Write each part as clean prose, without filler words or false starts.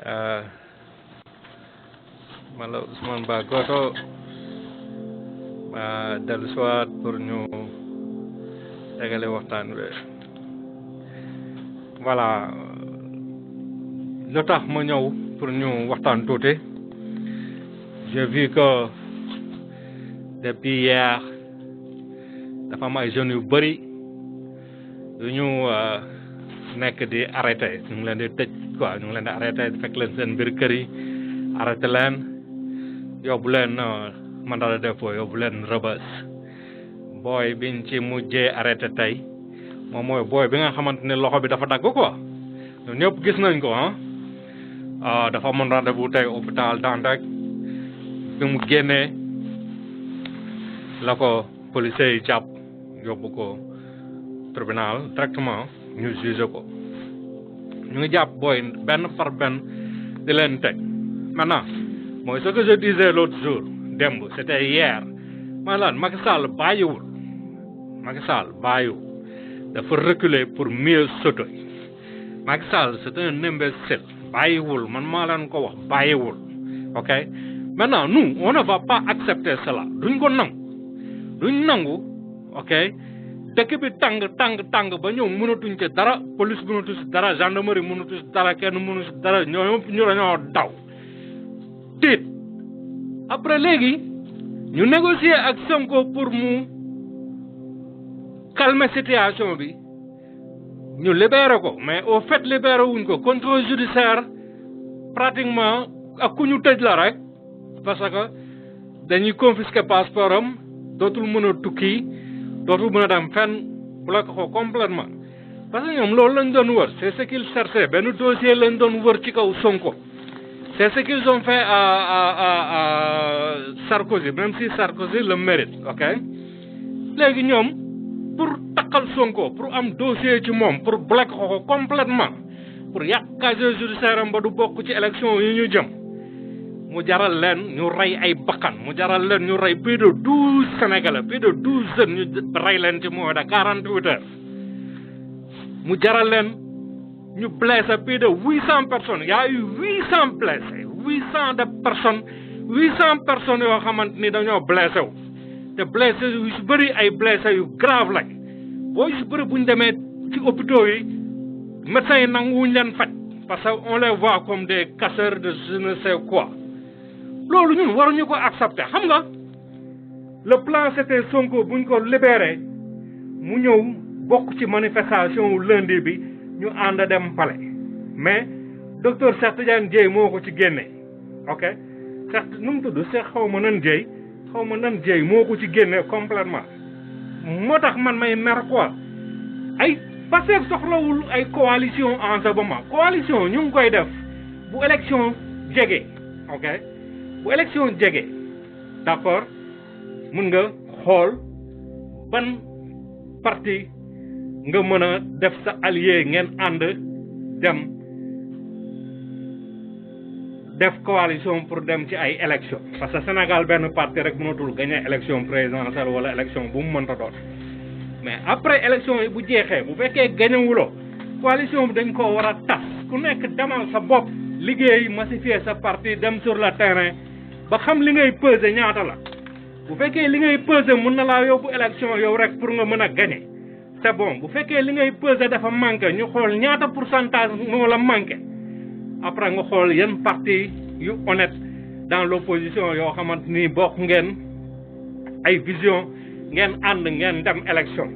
man la Ousmane Ba Goto dellu siwaat pour ñu tegale waxtaan wi voilà lu tax ma ñëw pour ñu waxtaan tuuti j'ai vu que depuis hier dafa am ay jeunes yu bëri yu ñu nekk di arrêté ñu ngi leen di tëj quoi ñu ngi leen di arrêté fekk leen seen mbir kër yi arrêté leen yóbbu leen mandat de dépôt yóbbu leen rëbës booy biñ ci mujjee arrêté tey moom mooy booy bi nga xamante ne loxo bi dafa dagg quoi ñun ñëpp gis nañ ko dafa amoon rendez-vous tey hôpital Dantec bi mu génnee la ko policiers yi jàpp yóbbu ko tribunal directement ñu jugé ko ñu ngi jàpp booy benn par benn di leen teg maintenant mooy ce que je disais l'autre jour démb c'était hier mooy lan Macky Sall bàyyiwul dafa reculer pour mieux sauter Macky Sall c'est un imbécile bàyyiwul man maa leen ko wax bàyyiwul ok maintenant nous on ne va pas accepter cela duñ ko nangu ok dëkk bi tàng ba ñoom mënatuñ ci dara police mënatu ci dara gendarmerie mënatu ci dara kenn mënu ci dara ñoom ñu dañoo daw tiit après léegi ñu négocier ak Sonko pour mu calmer situation bi ñu libérer ko mais au fait libérer wuñ ko contrôle judiciaire pratiquement ak ku ñu tëj la rek parce que dañuy confisquer passeport am dootul mën a tukki dootul mën a dem fenn bloqué ko complètement parce que ñoom loolu lañ doon wër c'est ce qu'ils cherchaient benn dossier lañ doon wër ci kaw Sonko c'est ce qu'ils ont fait à Sarkozy même si Sarkozy le mérite ok léegi ñoom pour takkal Sonko pour am dossier ci moom pour bloqué ko complètement pour yàq casier judiciaire am ba du bokk ci élection yi ñu jëm mu jaral leen ñu rey ay bakkan mu jaral leen ñu rey plus de 12 Sénégalais plus de 12 jeunes ñu rey leen ci moins de 48 heures mu jaral leen ñu blessé plus de 800 personnes il y a eu 800 blessés 800 personnes yoo xamante ni dañoo blessé wu te blessé yu si bëri ay blessé yu grave lañ boo yu si bëri bu ñu demee ci hôpitaux yi médecins yi nanguwuñ leen faj parce que on les voit comme des casseurs de je ne sais quoi loolu ñun waruñu ko accepter xam nga le plan c'était Sonko buñ ko libéré mu ñëw bokk ci manifestation wu lundi bi ñu ànd dem palais mais docteur Cheikh Tidiane Dièye moo ko ci génne ok Cheikh nu mu tudd Cheikh xaw ma nan Dièye moo ko ci génne complètement moo tax man may mer quoi ay Pastef soxlawul ay coalition en ce moment coalition ñu ngi koy def bu élection jege ok bu élection jege d'accord mën nga xool ban parti nga mën a def sa allié ngeen ànd dem def coalition pour dem ci ay élection parce que Sénégal benn parti rek mënatul gagner élection présidentielle wala élection bu mu mënta doon mais après élection yi bu jeexee bu fekkee gañewuloo coalition bi dañ ko war a tas ku nekk demal sa bopp liggéey massifier sa parti dem sur le terrain ba xam li ngay peser ñaata la bu fekkee li ngay peser mën na laa yóbbu élection yow rek pour nga mën a gagner c'est bon bu fekkee li ngay peser dafa manqué ñu xool ñaata pourcentage moo la manqué après nga xool yan parti yu honnête dans l'opposition yoo xamante ni bokk ngeen ay vision ngeen ànd ngeen dem élection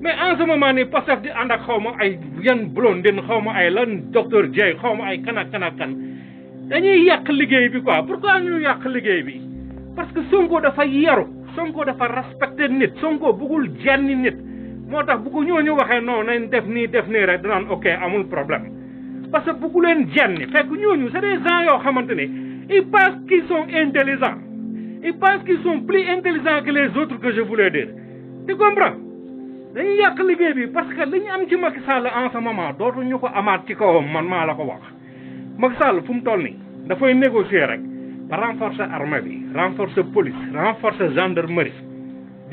mais en ce moment nii Pastef di ànd ak xaw ma ay yan Blondine xaw ma ay lan docteur Dièye xaw ma ay kan dañuy yàq liggéey bi quoi pourquoi ñu yàq liggéey bi parce que Sonko dafa yaru Sonko dafa respecté nit Sonko bëggul jenni nit moo tax bu ko ñooñu waxee non nañ def nii rek danaan ok amul problème parce que bëggu leen jenni fekk ñooñu c'est des gens yoo xamante ne ils pensent qu'ils sont intelligents ils pensent qu'ils sont plus intelligents que les autres que je voulais dire tu comprends dañuy yàq liggéey bi parce que li ñu am ci Macky Sall en ce moment dootuñu ko amaat ci kawam man maa la ko wax Macky Sall fu mu toll nii dafay négocier rek ba renforcer armée bi renforcer police renforcer gendarmerie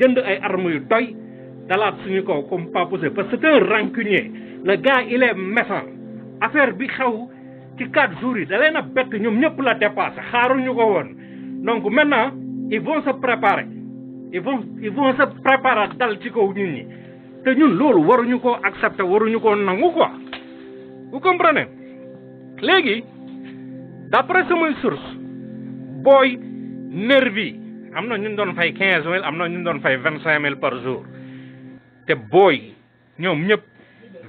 jënd ay armes yu doy dalaat suñu kaw comme pas possible parce que c'est un rancunier le gars il est méchant affaire bi xew ci 4 jours yi da leen a bett ñoom ñëpp la dépassé xaaruñu ko woon donc maintenant ils vont se préparer ils vont se préparer dal ci kaw nit ñi te ñun loolu waruñu koo accepter waruñu koo nangu quoi vous comprenez léegi d'après samay source booy nervi am na ñu doon fay 15000 am na ñu doon fay 25000 par jour te booy ñoom ñëpp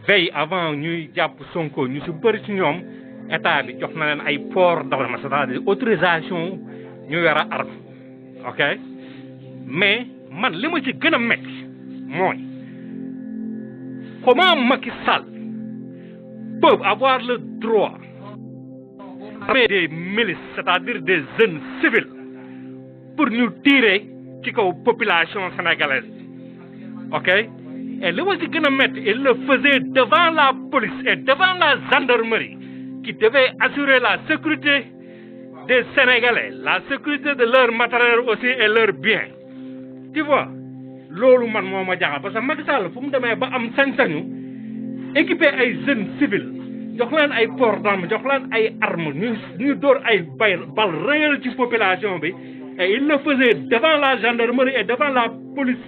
veille avant ñuy jàpp Sonko ñu si bëri ci ñoom état bi jox na leen ay port d'arme c'est-à-dire autorisation ñu yor a arme ok mais man li ma ci gën a metti mooy comment Macky Sall peut avoir le droit d'armer des milices c'est-à-dire des jeunes civils pour ñu tirer ci kaw population sénégalaise ok et li ma ci gën a metti il le faisait devant la police et devant la gendarmerie qui devait assurer la sécurité des Sénégalais, la sécurité de leur matériel aussi et leurs biens. Tu vois, loolu man moo ma jaaxal parce que Macky Sall fu mu demee ba am sañ-sañu équiper ay jeunes civils jox leen ay port d'armes jox leen ay armes ñu door ay balles réelles ci population bi et il le faisait devant la gendarmerie et devant la police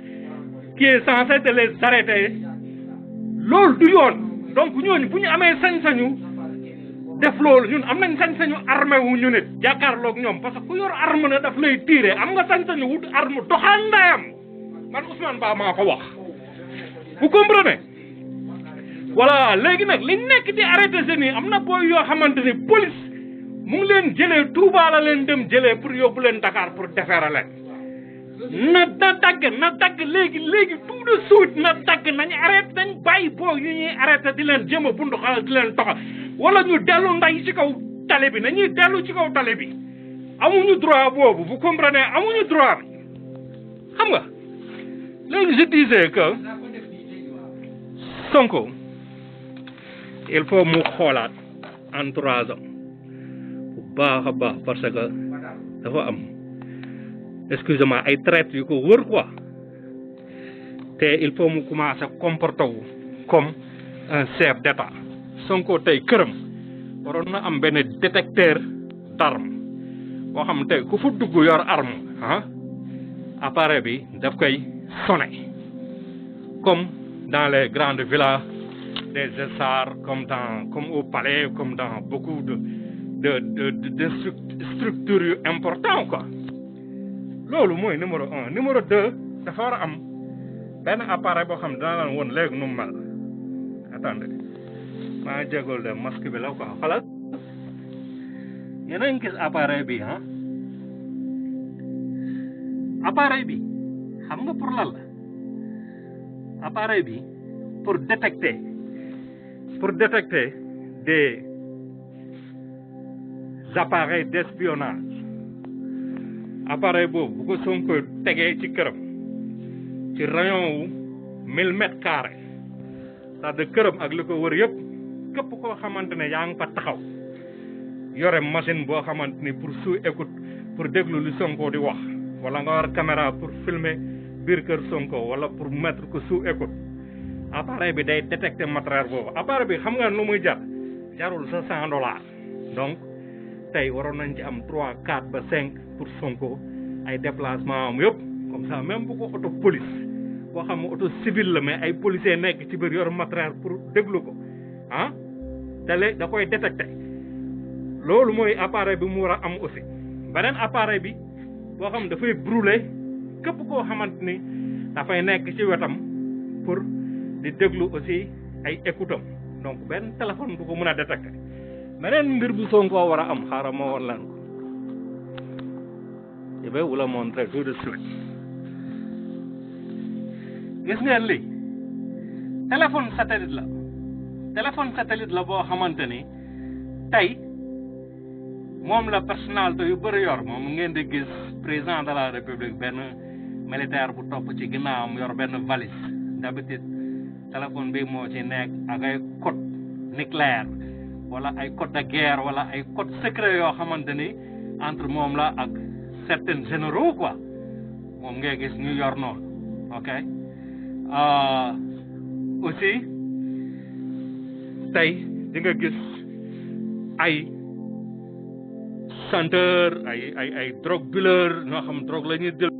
qui est censée de les arrêter loolu du yoon donc ñooñu bu ñu amee sañ-sañu def loolu ñun am nañ sañ-sañu armé wu ñu nit jàkkaarloog ñoom parce que ku yor arme ne daf lay tirer am nga sañ-sañu wut arme doxal ndayam man Ousmane Ba maa ko wax vous comprenez voilà léegi nag liñ nekk di arrêté jeunes yi am na booy yoo xamante ni police mu ngi leen jëlee Touba la leen dem jëlee pour yóbbu leen Dakar pour defeere leen na dagg léegi tout de suite na dagg nañ arrêté nañ bàyyi booy yu ñuy arrêté di leen jëm a bundu xala di leen toxal wala ñu dellu nday ci kaw tali bi nañuy dellu ci kaw tali bi amuñu droit boobu vous comprenez amuñu droit bi xam nga léegi je disais que Sonko il faut mu xoolaat entourage am bu baax a baax parce que dafa am excusez-moi ay traite yu ko wër quoi te il faut mu commencer comporter wu comme un chef d'État Sonko tey këram waroon na am benn détecteur d'arme boo xam tey ku fu dugg yor arme ah appareil bi daf koy sonner comme dans les grandes villas des Essarts comme au palais comme dans beaucoup de structures yu important quoi loolu mooy numéro 1 numéro 2 dafa war a am benn appareil boo xam dana leen woon léegi nu mu mel attendez maa jégal de masque bi la quoi xalaat yéen a ngi gis appareil bi ah appareil bi xam nga pour lan la appareil bi pour détecter des appareils d'espionnage appareil boobu bu ko Sonko tegee ci këram ci rayon wu 1000 mètres carrés c'est-à-dire këram ak li ko wër yëpp képp koo xamante ne yaa ngi fa taxaw yore machine boo xamante ni pour sous-écoute pour déglu li Sonko di wax wala nga war caméra pour filmer biir kër Sonko wala pour mettre ko sous-écoute appareil bi day détecter matériel boobu appareil bi xam nga nu muy jarul sa $100 donc tey waroon nañ ci am 3 4 ba 5 pour Sonko ay déplacement am yëpp comme ça même bu ko auto police boo xam ne auto civil la mais ay policiers nekk ci biir yor matériel pour déglu ko ah da koy détecter loolu mooy appareil bi mu war a am aussi beneen appareil bi boo xam dafay brûler képp koo xamante ni dafay nekk ci wetam pour di déglu aussi ay écoutam donc benn téléphone du ko mën a détecter beneen mbir bu Sonko war a am xaaral ma woon leen ko je vais vous le montrer tout de suite gis ngeen lii téléphone satellite la boo xamante ni tey moom la personnalité yu bëri yor moom ngeen di gis président de la république benn militaire bu topp ci ginnaawam yor benn valise d'habitude téléphone bi moo ci nekk ak ay code nucléaire wala ay code de guerre wala ay code secret yoo xamante ni entre moom la ak certains généraux quoi moom ngay gis ñu yor noonu ok aussi tey di nga gis ay chanteur ay drogue dealer ñoo xam drogue la ñuy jël